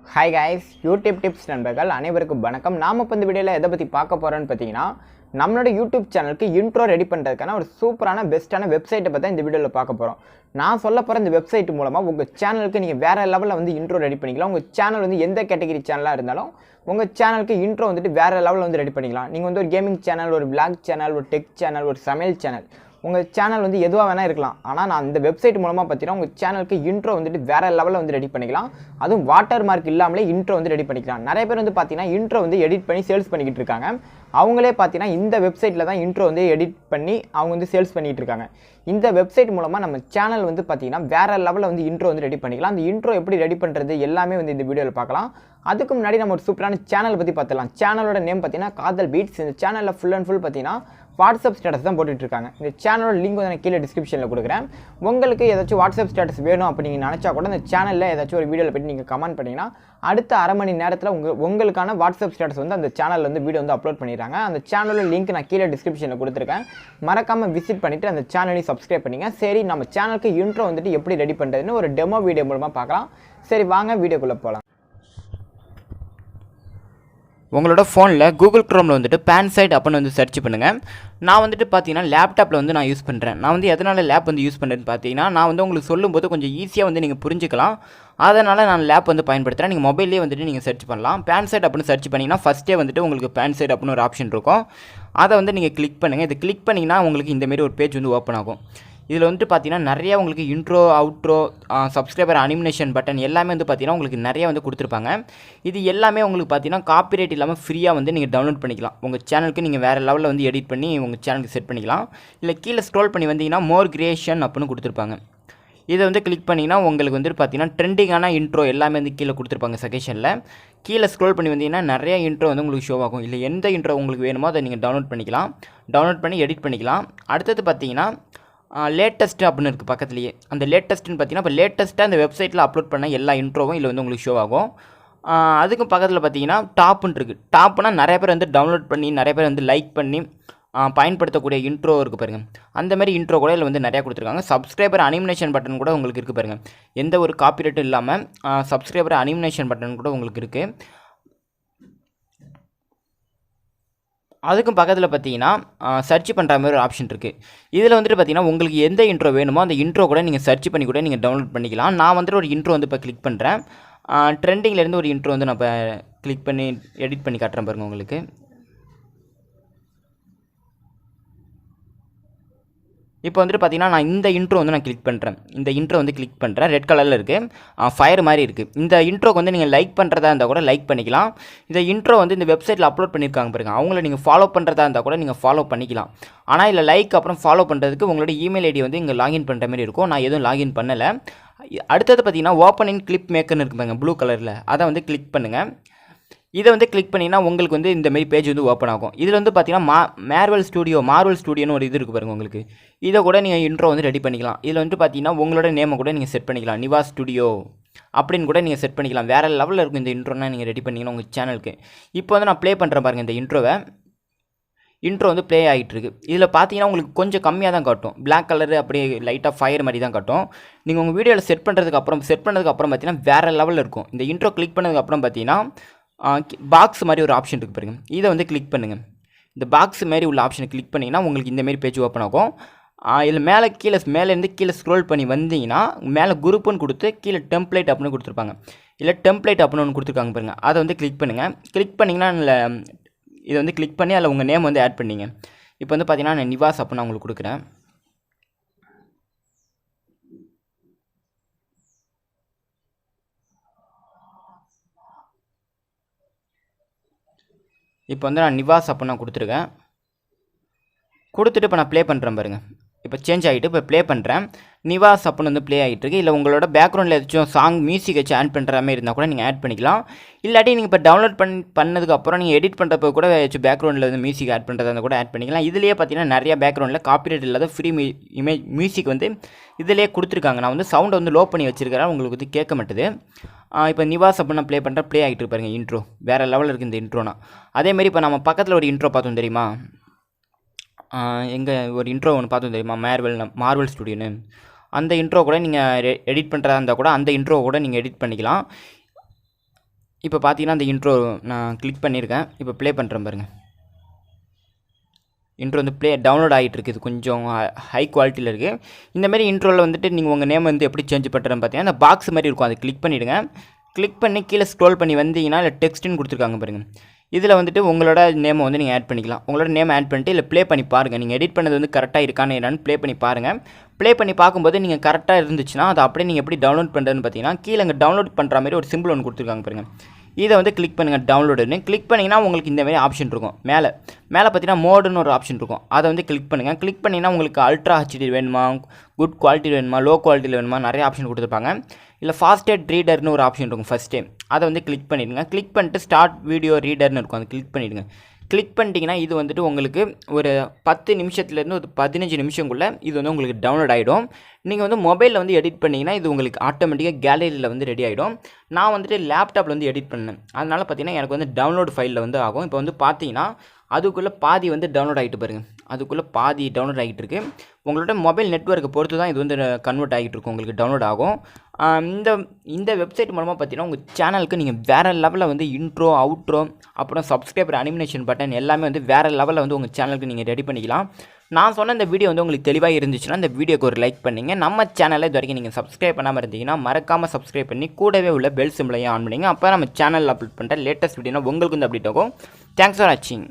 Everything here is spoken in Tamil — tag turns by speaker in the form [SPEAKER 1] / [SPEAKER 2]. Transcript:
[SPEAKER 1] ஹாய் கைஸ், யூடியூப் டிப்ஸ் நண்பர்கள் அனைவருக்கும் வணக்கம். நாம் இப்போ இந்த வீடியோவில் எதை பற்றி பார்க்க போகிறோன்னு பார்த்தீங்கன்னா, நம்மளோட யூடியூப் சேனலுக்கு இன்ட்ரோ ரெடி பண்ணுறதுக்கான ஒரு சூப்பரான பெஸ்ட்டான வெப்சைட்டை பற்றி இந்த வீடியோவில் பார்க்க போகிறோம். நான் சொல்ல போகிற இந்த வெப்சைட் மூலமாக உங்கள் சேனலுக்கு நீங்கள் வேறு லெவலில் வந்து இன்ட்ரோ ரெடி பண்ணிக்கலாம். உங்கள் சேனல் வந்து எந்த கேட்டகரி சேனலாக இருந்தாலும் உங்கள் சேனலுக்கு இன்ட்ரோ வந்துட்டு வேறு லெவலில் வந்து ரெடி பண்ணிக்கலாம். நீங்கள் வந்து ஒரு கேமிங் சேனல், ஒரு விளாக் சேனல், ஒரு டெக் சேனல், ஒரு சமையல் சேனல், உங்கள் சேனல் வந்து எதுவாக வேணால் இருக்கலாம். ஆனால் நான் இந்த வெப்சைட் மூலமாக பார்த்தீங்கன்னா உங்கள் சேனலுக்கு இன்ட்ரோ வந்துட்டு வேறு லெவலில் வந்து ரெடி பண்ணிக்கலாம். அதுவும் வாட்டர் மார்க் இல்லாமலே இன்ட்ரோ வந்து ரெடி பண்ணிக்கலாம். நிறைய பேர் வந்து பார்த்தீங்கன்னா இன்ட்ரோ வந்து எடிட் பண்ணி சேல்ஸ் பண்ணிக்கிட்டு இருக்காங்க. அவங்களே பார்த்தீங்கன்னா இந்த வெப்சைட்டில் தான் இன்ட்ரோ வந்து எடிட் பண்ணி அவங்க வந்து சேல்ஸ் பண்ணிகிட்டு இருக்காங்க. இந்த வெப்சைட் மூலமாக நம்ம சேனல் வந்து பார்த்தீங்கன்னா வேறு லெவலில் வந்து இன்ட்ரோ வந்து ரெடி பண்ணிக்கலாம். அந்த இன்ட்ரோ எப்படி ரெடி பண்ணுறது எல்லாமே வந்து இந்த வீடியோவில் பார்க்கலாம். அதுக்கு முன்னாடி நம்ம ஒரு சூப்பரான சேனல் பற்றி பார்த்துலாம். சேனலோட நேம் பார்த்தீங்கன்னா காதல் பீட்ஸ். இந்த சேனலில் ஃபுல் அண்ட் ஃபுல் பார்த்தீங்கன்னா வாட்ஸ்அப் ஸ்டேட்டஸ் தான் போட்டுட்டு இருக்காங்க. இந்த சேனலோட லிங்க் வந்து நான் கீழே டிஸ்கிரிப்ஷனில் கொடுக்குறேன். உங்களுக்கு ஏதாச்சும் வாட்ஸ்அப் ஸ்டேட்டஸ் வேணும் அப்படி நீங்கள் நினச்சா கூட இந்த சேனலில் ஏதாச்சும் ஒரு வீடியோவில் போய்ட்டு நீங்கள் கமெண்ட் பண்ணிங்கன்னா அடுத்த அரை மணி நேரத்தில் உங்களுக்கான வாட்ஸ்அப் ஸ்டேட்டஸ் வந்து அந்த சேனலில் வந்து வீடியோ வந்து அப்லோட் பண்ணிடுறாங்க. அந்த சேனலோட லிங்க் நான் கீழே டிஸ்கிரிப்ஷனில் கொடுத்துருக்கேன். மறக்காமல் விசிட் பண்ணிவிட்டு அந்த சேனலையும் சப்ஸ்கிரைப் பண்ணிங்க. சரி, நம்ம சேனலுக்கு இன்ட்ரோ வந்துட்டு எப்படி ரெடி பண்ணுறதுன்னு ஒரு டெமோ வீடியோ மூலமாக பார்க்கலாம். சரி, வாங்க வீடியோக்குள்ளே போகலாம்.
[SPEAKER 2] உங்களோட ஃபோனில் கூகுள் க்ரோமில் வந்துட்டு பேன்சைட் அப்படின்னு வந்து சர்ச் பண்ணுங்கள். நான் வந்துட்டு பார்த்தீங்கன்னா லேப்டாப்பில் வந்து நான் யூஸ் பண்ணுறேன். நான் வந்து எதனால் லேப் வந்து யூஸ் பண்ணுறேன்னு பார்த்தீங்கன்னா, நான் வந்து உங்களுக்கு சொல்லும்போது கொஞ்சம் ஈஸியாக வந்து நீங்கள் புரிஞ்சுக்கலாம். அதனால் நான் லேப் வந்து பயன்படுத்துகிறேன். நீங்கள் மொபைல்லேயே வந்துட்டு நீங்கள் சர்ச் பண்ணலாம். பேன்சைட் அப்படின்னு சர்ச் பண்ணிங்கன்னா ஃபஸ்ட்டே வந்துட்டு உங்களுக்கு பேன்சைட் அப்படின்னு ஒரு ஆப்ஷன் இருக்கும். அதை வந்து நீங்கள் கிளிக் பண்ணுங்கள். இது கிளிக் பண்ணிங்கன்னா உங்களுக்கு இந்தமாரி ஒரு பேஜ் வந்து ஓப்பன் ஆகும். இதில் வந்துட்டு பார்த்தீங்கன்னா நிறையா உங்களுக்கு இன்ட்ரோ, அவுட்ரோ, சப்ஸ்கிரைபர் அனிமினேஷன் பட்டன் எல்லாமே வந்து பார்த்தீங்கன்னா உங்களுக்கு நிறையா வந்து கொடுத்துருப்பாங்க. இது எல்லாமே உங்களுக்கு பார்த்தீங்கன்னா காப்பிரைட் இல்லாமல் ஃப்ரீயாக வந்து நீங்கள் டவுன்லோட் பண்ணிக்கலாம். உங்கள் சேனலுக்கு நீங்கள் வேறு லெவலில் வந்து எடிட் பண்ணி உங்கள் சேனலுக்கு செட் பண்ணிக்கலாம். இல்லை கீழே ஸ்க்ரோல் பண்ணி வந்தீங்கன்னா மோர் கிரியேஷன் அப்படின்னு கொடுத்துருப்பாங்க. இதை வந்து கிளிக் பண்ணிங்கன்னா உங்களுக்கு வந்துட்டு பார்த்தீங்கன்னா ட்ரெண்டிங்கான இன்ட்ரோ எல்லாமே வந்து கீழே கொடுத்துருப்பாங்க சஜஷனில். கீழே ஸ்க்ரோல் பண்ணி வந்தீங்கன்னா நிறைய இன்ட்ரோ வந்து உங்களுக்கு ஷோ ஆகும். இல்லை எந்த இன்ட்ரோ உங்களுக்கு வேணுமோ அதை நீங்கள் டவுன்லோட் பண்ணிக்கலாம். டவுன்லோட் பண்ணி எடிட் பண்ணிக்கலாம். அடுத்தது பார்த்தீங்கன்னா லேட்டஸ்ட்டு அப்படின்னு இருக்குது பக்கத்துலேயே. அந்த லேட்டஸ்ட்டுன்னு பார்த்தீங்கன்னா இப்போ லேட்டஸ்ட்டாக அந்த வெப்சைட்டில் அப்லோட் பண்ண எல்லா இன்ட்ரோவும் இதில் வந்து உங்களுக்கு ஷோ ஆகும். அதுக்கும் பக்கத்தில் பார்த்தீங்கன்னா டாப்புன்னு இருக்குது. டாப்புனால் நிறைய பேர் வந்து டவுன்லோட் பண்ணி நிறைய பேர் வந்து லைக் பண்ணி பயன்படுத்தக்கூடிய இன்ட்ரோ இருக்குது பாருங்கள். அந்தமாதிரி இன்ட்ரோ கூட இதில் வந்து நிறையா கொடுத்துருக்காங்க. சப்ஸ்கிரைபர் அனிமினேஷன் பட்டன் கூட உங்களுக்கு இருக்குது பாருங்கள். எந்த ஒரு காப்பிரைட்டும் இல்லாமல் சப்ஸ்கிரைபர் அனிமினேஷன் பட்டன் கூட உங்களுக்கு இருக்குது. அதுக்கும் பக்கத்தில் பார்த்தீங்கன்னா சர்ச் பண்ணுற மாதிரி ஒரு ஆப்ஷன் இருக்குது. இதில் வந்துட்டு பார்த்தீங்கன்னா உங்களுக்கு எந்த இன்ட்ரோ வேணுமோ அந்த இன்ட்ரோ கூட நீங்கள் சர்ச் பண்ணி கூட நீங்கள் டவுன்லோட் பண்ணிக்கலாம். நான் வந்துட்டு ஒரு இன்ட்ரோ வந்து இப்போ கிளிக் பண்ணுறேன். ட்ரெண்டிங்லேருந்து ஒரு இன்ட்ரோ வந்து நான் இப்போ கிளிக் பண்ணி எடிட் பண்ணி காட்டுறேன் பாருங்கள் உங்களுக்கு. இப்போ வந்துட்டு பார்த்தீங்கன்னா நான் இந்த இன்ட்ரோ வந்து நான் கிளிக் பண்ணுறேன். இந்த இன்ட்ரோ வந்து கிளிக் பண்ணுறேன். ரெட் கலரில் இருக்குது, ஃபயர் மாதிரி இருக்குது. இந்த இன்ட்ரோக்கு வந்து நீங்கள் லைக் பண்ணுறதா இருந்தால் கூட லைக் பண்ணிக்கலாம். இந்த இன்ட்ரோ வந்து இந்த வெப்சைட்டில் அப்லோட் பண்ணியிருக்காங்க பாருங்கள். அவங்கள நீங்கள் ஃபாலோ பண்ணுறதா இருந்தால் கூட நீங்கள் ஃபாலோ பண்ணிக்கலாம். ஆனால் இல்லை லைக் அப்புறம் ஃபாலோ பண்ணுறதுக்கு உங்களோட இமெயில் ஐடி வந்து இங்கே லாகின் பண்ணுற மாதிரி இருக்கும். நான் எதுவும் லாகின் பண்ணலை. அடுத்தது பார்த்தீங்கன்னா ஓப்பன் இன் கிளிப் மேக்கர்னு இருக்கு பாருங்கள் ப்ளூ கலரில். அதை வந்து கிளிக் பண்ணுங்கள். இதை வந்து கிளிக் பண்ணிங்கன்னா உங்களுக்கு வந்து இந்தமாரி பேஜ் வந்து ஓப்பன் ஆகும். இதில் வந்து பார்த்தீங்கன்னா மார்வல் ஸ்டூடியோன்னு ஒரு இது இருக்குது பாருங்கள் உங்களுக்கு. இதை கூட நீங்கள் இன்ட்ரோ வந்து ரெடி பண்ணிக்கலாம். இதில் வந்து பார்த்தீங்கன்னா உங்களோட நேமை கூட நீங்கள் செட் பண்ணிக்கலாம். நிவாஸ் ஸ்டுடியோ அப்படின்னு கூட நீங்கள் செட் பண்ணிக்கலாம். வேறு லெவலில் இருக்கும் இந்த இன்ட்ரோனா நீங்கள் ரெடி பண்ணிங்கன்னா உங்கள் சேனலுக்கு. இப்போ வந்து நான் ப்ளே பண்ணுறேன் பாருங்கள். இந்த இன்ட்ரோ வந்து ப்ளே ஆகிட்டு இருக்குது. இதில் பார்த்தீங்கன்னா உங்களுக்கு கொஞ்சம் கம்மியாக தான் காட்டும். பிளாக் கலரு அப்படியே லைட்டாக ஃபயர் மாதிரி தான் காட்டும். நீங்கள் உங்கள் வீடியோவில் செட் பண்ணதுக்கு அப்புறம் பார்த்தீங்கன்னா வேறு லெவலில் இருக்கும். இந்த இன்ட்ரோ கிளிக் பண்ணதுக்கப்புறம் பார்த்தீங்கன்னா பாக்ஸ் மாதிரி ஒரு ஆப்ஷன் இருக்குது பாருங்கள். இதை வந்து கிளிக் பண்ணுங்கள். இந்த பாக்ஸ் மாதிரி உள்ள ஆப்ஷனை கிளிக் பண்ணிங்கன்னா உங்களுக்கு இந்தமாரி பேஜ் ஓப்பன் ஆகும். இதில் மேலேருந்து கீழே ஸ்க்ரோல் பண்ணி வந்தீங்கன்னா மேலே குரூப்புன்னு கொடுத்து கீழே டெம்ப்ளேட் அப்படின்னு கொடுத்துருப்பாங்க. இல்லை டெம்ப்ளேட் அப்படின்னு ஒன்று கொடுத்துருக்காங்க பாருங்கள். அதை வந்து கிளிக் பண்ணுங்கள். கிளிக் பண்ணிங்கன்னா இதை வந்து கிளிக் பண்ணி அதில் உங்கள் நேம் வந்து ஆட் பண்ணிங்க. இப்போ வந்து பார்த்தீங்கன்னா நான் நிவாஸ் அப்படின்னு நான் உங்களுக்கு கொடுக்குறேன். இப்போ வந்து நான் நிவாஸ் அப்படின்னு நான் கொடுத்துருக்கேன். கொடுத்துட்டு இப்போ நான் ப்ளே பண்ணுறேன் பாருங்கள். இப்போ சேஞ்ச் ஆகிட்டு இப்போ ப்ளே பண்ணுறேன். நிவாஸ் அப்படின்னு வந்து ப்ளே ஆகிட்டு இருக்கு. இல்லை உங்களோட பேக்ரவுண்டில் ஏதாச்சும் சாங் மியூசிக் வச்சு ஆட் பண்ணுற மாதிரி இருந்தால் கூட நீங்கள் ஆட் பண்ணிக்கலாம். இல்லாட்டி நீங்கள் இப்போ டவுன்லோட் பண்ணதுக்கப்புறம் நீங்கள் எடிட் பண்ணுறப்போ கூட ஏதாச்சும் பேக்ரவுண்டில் வந்து மியூசிக் ஆட் பண்ணுறதா இருந்தால் கூட ஆட் பண்ணிக்கலாம். இதிலேயே பார்த்தீங்கன்னா நிறையா பேக்ரவுண்டில் காப்பிரைட் இல்லாத ஃப்ரீ மியூசிக் வந்து இதிலே கொடுத்துருக்காங்க. நான் வந்து சவுண்டை வந்து லோ பண்ணி வச்சுருக்கிறேன், உங்களுக்கு வந்து கேட்க மாட்டுது. இப்போ நிவாஸ் அப்படின்னு ப்ளே பண்ணுறேன். ப்ளே ஆகிட்டு இருப்பாருங்க இன்ட்ரோ. வேறு லெவலில் இருக்குது இந்த இன்ட்ரோனா. அதேமாரி இப்போ நம்ம பக்கத்தில் ஒரு இன்ட்ரோ பார்த்தோம் தெரியுமா? எங்கே ஒரு இன்ட்ரோ ஒன்று பார்த்தோம் தெரியுமா? மார்வல் ஸ்டுடியோன்னு. அந்த இன்ட்ரோ கூட நீங்கள் எடிட் பண்ணுறதா இருந்தால் கூட அந்த இன்ட்ரோ கூட நீங்கள் எடிட் பண்ணிக்கலாம். இப்போ பார்த்தீங்கன்னா அந்த இன்ட்ரோ நான் கிளிக் பண்ணியிருக்கேன். இப்போ ப்ளே பண்ணுறேன் பாருங்கள். இன்ட்ரோ வந்து டவுன்லோட் ஆகிட்டு இருக்குது. இது கொஞ்சம் ஹை குவாலிட்டியில் இருக்குது. இந்தமாரி இன்ட்ரோவில் வந்துட்டு நீங்கள் உங்கள் நேம் வந்து எப்படி சேஞ்ச் பண்ணுறேன்னு பார்த்தீங்கன்னா அந்த பாக்ஸ் மாதிரி இருக்கும், அதை கிளிக் பண்ணிவிடுங்க. கிளிக் பண்ணி கீழே ஸ்க்ரோல் பண்ணி வந்தீங்கன்னா இல்லை டெக்ஸ்ட்டுன்னு கொடுத்துருக்காங்க பாருங்கள். இதில் வந்துட்டு உங்களோட நேமை வந்து நீங்கள் ஆட் பண்ணிக்கலாம். உங்களோட நேம் ஆட் பண்ணிட்டு இல்லை ப்ளே பண்ணி பாருங்கள். நீங்கள் எடிட் பண்ணது வந்து கரெக்டாக இருக்கான்னு என்னன்னு ப்ளே பண்ணி பாருங்கள். ப்ளே பண்ணி பார்க்கும்போது நீங்கள் கரெக்டாக இருந்துச்சுன்னா அதை அப்படியே நீங்கள் எப்படி டவுன்லோட் பண்ணுறதுன்னு பார்த்தீங்கன்னா கீழே இங்கே டவுன்லோட் பண்ணுற மாதிரி ஒரு சிம்பிள் ஒன்று கொடுத்துருக்காங்க பாருங்கள். இதை வந்து கிளிக் பண்ணுங்கள், டவுன்லோடுன்னு. கிளிக் பண்ணிங்கன்னா உங்களுக்கு இந்தமாரி ஆப்ஷன் இருக்கும். மேலே பார்த்தீங்கன்னா மோடுன்னு ஒரு ஆப்ஷன் இருக்கும். அதை வந்து கிளிக் பண்ணுங்கள். கிளிக் பண்ணிங்கன்னா உங்களுக்கு அல்ட்ரா ஹெச்டி வேணுமா, குட் குவாலிட்டி வேணுமா, லோ குவாலிட்டியில் வேணுமா, நிறைய ஆப்ஷன் கொடுத்துருப்பாங்க. இல்லை ஃபாஸ்டட் ரீடர்னு ஒரு ஆப்ஷன் இருக்கும் ஃபஸ்ட்டே, அதை வந்து கிளிக் பண்ணிவிடுங்க. கிளிக் பண்ணிட்டு ஸ்டார்ட் வீடியோ ரீடர்னு இருக்கும், அதை கிளிக் பண்ணிவிடுங்க. கிளிக் பண்ணிட்டீங்கன்னா இது வந்துட்டு உங்களுக்கு ஒரு 10 நிமிஷத்துலேருந்து ஒரு 15 நிமிஷங்குள்ளே இது வந்து உங்களுக்கு டவுன்லோட் ஆகிடும். நீங்கள் வந்து மொபைலில் வந்து எடிட் பண்ணிங்கன்னா இது உங்களுக்கு ஆட்டோமேட்டிக்காக கேலரியில் வந்து ரெடி ஆகிடும். நான் வந்துட்டு லேப்டாப்பில் வந்து எடிட் பண்ணேன், அதனால் பார்த்தீங்கன்னா எனக்கு வந்து டவுன்லோட் ஃபைலில் வந்து ஆகும். இப்போ வந்து பார்த்தீங்கன்னா அதுக்குள்ளே பாதி வந்து டவுன்லோட் ஆகிட்டு பாருங்கள். அதுக்குள்ளே பாதி டவுன்லோட் ஆகிட்டு இருக்குது. உங்களோட மொபைல் நெட்வொர்க்கை பொறுத்து தான் இது வந்து கன்வெர்ட் ஆகிட்டு இருக்கும், உங்களுக்கு டவுன்லோட் ஆகும். இந்த வெப்சைட் மூலமாக பார்த்தீங்கன்னா உங்கள் சேனலுக்கு நீங்கள் வேறு லெவலில் வந்து இன்ட்ரோ, அவுட்ரோ, அப்புறம் சப்ஸ்கிரைபர், அனிமேஷன் பட்டன் எல்லாமே வந்து வேறு லெவலில் வந்து உங்கள் சேனலுக்கு நீங்கள் ரெடி பண்ணிக்கலாம். நான் சொன்ன இந்த வீடியோ வந்து உங்களுக்கு தெளிவாக இருந்துச்சுன்னா இந்த வீடியோக்கு ஒரு லைக் பண்ணிங்க. நம்ம சேனலில் இது வரைக்கும் நீங்கள் சப்ஸ்கிரைப் பண்ணாமல் இருந்தீங்கன்னா மறக்காமல் சப்ஸ்கிரைப் பண்ணி கூடவே உள்ள பெல் சிம்பிளையும் ஆன் பண்ணிங்க. அப்போ நம்ம சேனலில் அப்லோட் பண்ணுற லேட்டஸ்ட் வீடியோனா உங்களுக்கு வந்து அப்டேட் ஆகும். தேங்க்ஸ் ஃபார் வாட்சிங்.